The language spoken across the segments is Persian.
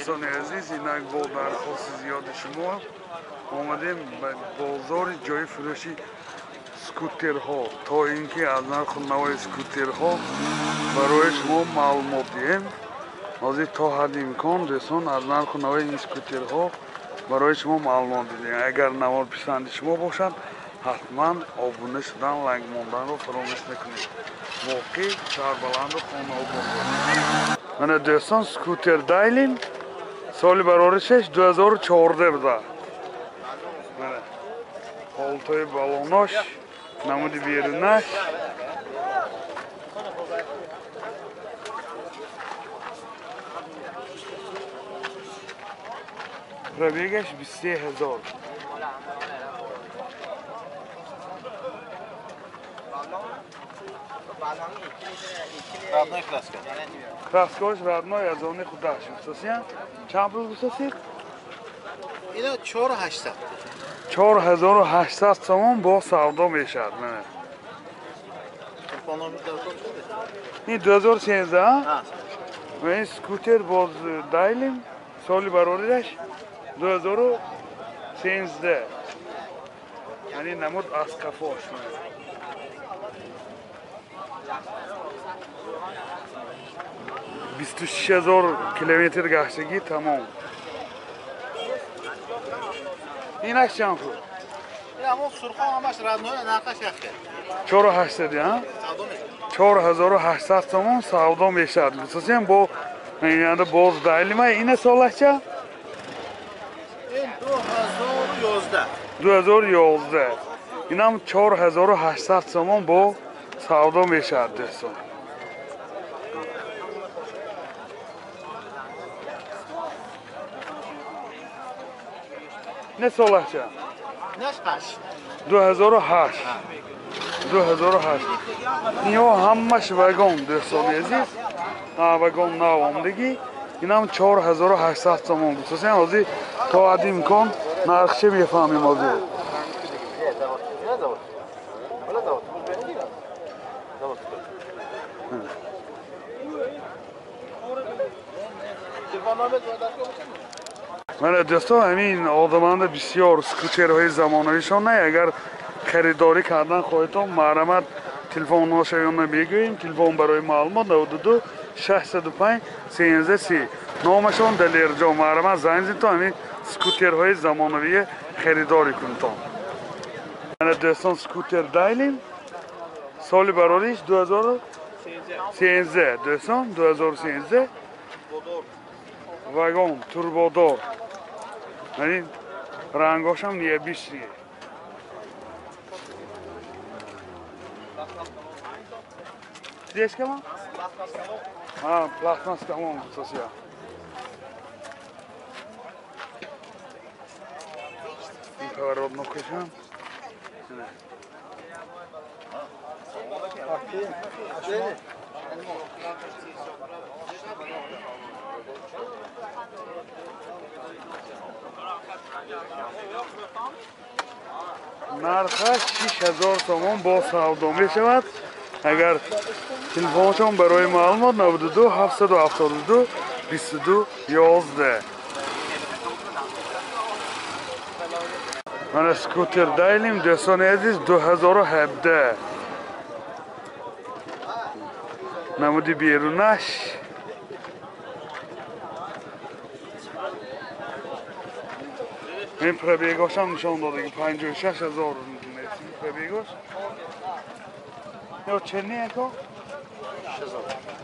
دوستان عزیز، اینک با درخواست زیاد شما آمدیم به بازار جای فروشی سکوترها تا اینکه از نرخ نوع سکوترها برای شما معلومات دهیم. از تا حد امکان دوستان از نرخ نوع این سکوترها برای شما معلومات دهیم. اگر نوار پسند شما باشد حتما آبونه شدن، لنگ ماندن رو فراموش نکنید. موقع سربلند و خانه آباد. من دوستان سکوتر دایلیم سال برارشش 2014 بوده. پالتوی بالوناش، نمودی بیرونش. پربیگش 23,000. Kraskoj radnoy از آن خودش می‌سازید. چند پول می‌سازید؟ اینا 4800. 4800 تومان با سودا میشد. نه. این 2013 و این سکوتر باز دایلیم سالی برارش 2013. یعنی نمود از کفاش. 26,000 کیلومتر گشتگی تمام. اینش چند پول؟ این همون سرخان همش ردنوی نرخش یخه 4800 ها؟ 4800 تومان سودا میشد. بسازیم با این باز دایلیم. این سالش چه؟ این 2011. 2011. این هم 4800 تومان با سودا میشد دوستان. نه سالش چه؟ نش 2008. 2008. اینها همش وگون دوستان عزیز. وگون نو آمدگی. این هم 4800 تومان بسازیم. ازی تا حد امکان نرخشه میفهمیم ازی. من دوستان همین آدمان بسیار سکوترهای زمانویشان نه. اگر خریداری کردن خواهیتون مرمت تلفن ناشایان بگوییم. تلفن برای معلومات 92 605 1330. نامشان دلیرجا مرمت زنگ زدید همین سکوترهای زمانوی خریداری کنید. من دوستان سکوتر دایلیم سال براریش 2013 دوستان 2013 وگون توربودار. یعنی رنگاش هم نیابیشیه. دیش که من؟ پلاستماس تمام سوسیا. این کارات نکشم. نرخش 6000 تومان با سودا می شود. اگر تلفنشون برای معلومات 92 772 22 11. من سکوتر دایلیم دوستان عزیز 2017. نمودی بیرونش. این پربیگاش هم نشان داده که 56,000 پربیگاش. یا چنی اکا؟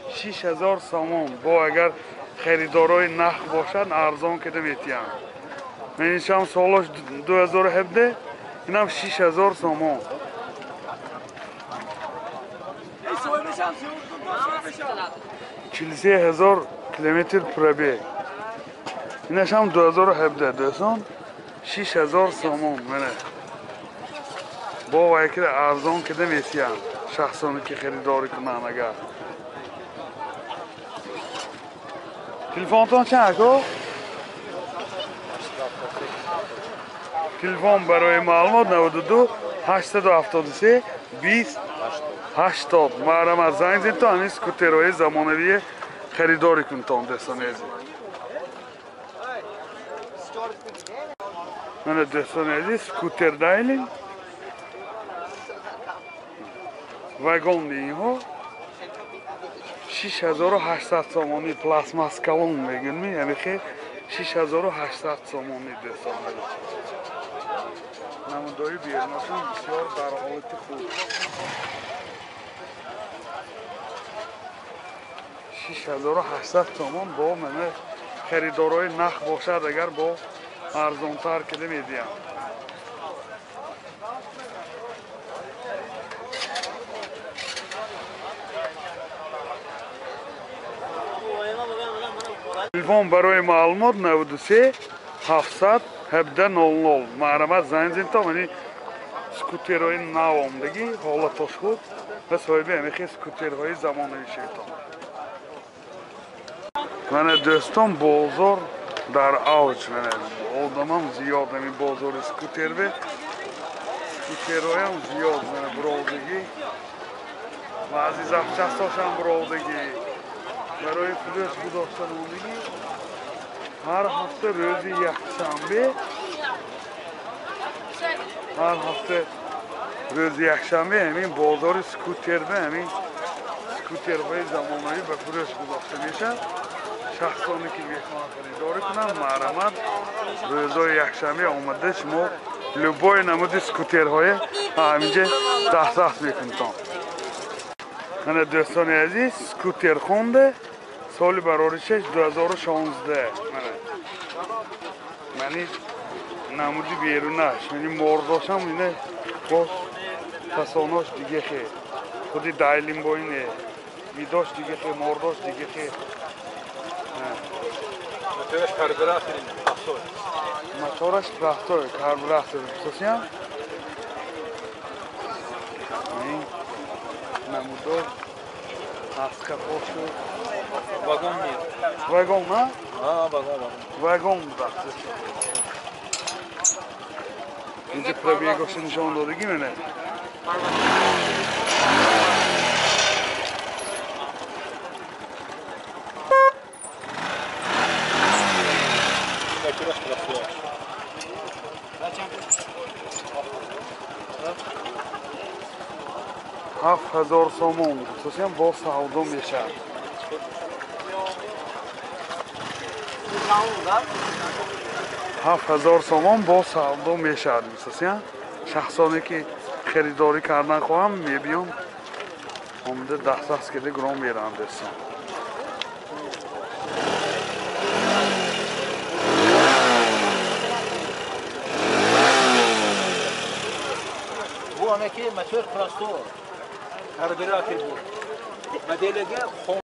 6,000 سامان با اگر خریدارای نخ باشد ارزان کده میتیم. من اینشان سالش 2017 این هم 6,000 سامان. 43,000 کیلومتر پربیگ. اینش هم 2017 دوستان 6,000 سامان منه. با وکیل ارزان کده میتیم شخصانی که خریداری کنن. اگر تلفنتون چند کو؟ تلفن برای معلومات 92 873 20 80. مرمت زنگ زدید تا همین سکوترهای زمانوی خریداری کنید دوستان عزیز. Mana do'stlar aziz, skuter dayling. Vagon deyinho. 6800 somonni plastmas kalon megunmi, ya'ni ki 6800 somonni do'stlar. Namodoyi bermasam bisyor dar holati خوب. 6800 تومان با من خریدارای نخ باشد اگر با ارزانتر کده میدیم. تلفن برای معلومات 93 717 00 معرمت زنگ زنید تا منی سکوترهای نو آمدگی حالتاش خوب و صاحبی همیخی سکوترهای زمانوی شیطان. من دوستان بازار در اوج من آدمم زیاد نمی بازار سکوتر به سکوترهایم زیاد من برادگی و عزیز افچستاشم برادگی برای فلوس گذاشتن اومدگی هر هفته روزی یک شنبه هر هفته روزی یک شنبه همین بازار سکوتر به همین سکوترهای زمانهایی به فروش گذاشته میشه. شخصانی که میخوان خریداری کنن معرمت روزای یکشنبه آمده شما لبای نمود سکوترهای همینجا دسترس میکنید. من دوستان عزیز سکوتر خونده سال برارشش 2016 منی نمودی بیرونش منی مرداشم اینه باز تصاناش دیگه خیلی خودی دایلیم با اینه میداش دیگه خیلی مرداش دیگه خیلی motorаш трактор, карбюратор, совсем? Намудо, аска пошу. Vagon değil. Vagon ha? Vagon. Vagon da. Ince prebiegoszy nişan dodagi mene. $7000 so'm asosiyam bo savdo میشه. $7000 so'm bo savdo میشه asosiyam shaxsoni ki خریداری کردن خواهم میبیام اومده دسترس کرده گرام بیارم دوستان. Bu amaki motor prosto. Karburatör bu. Modelge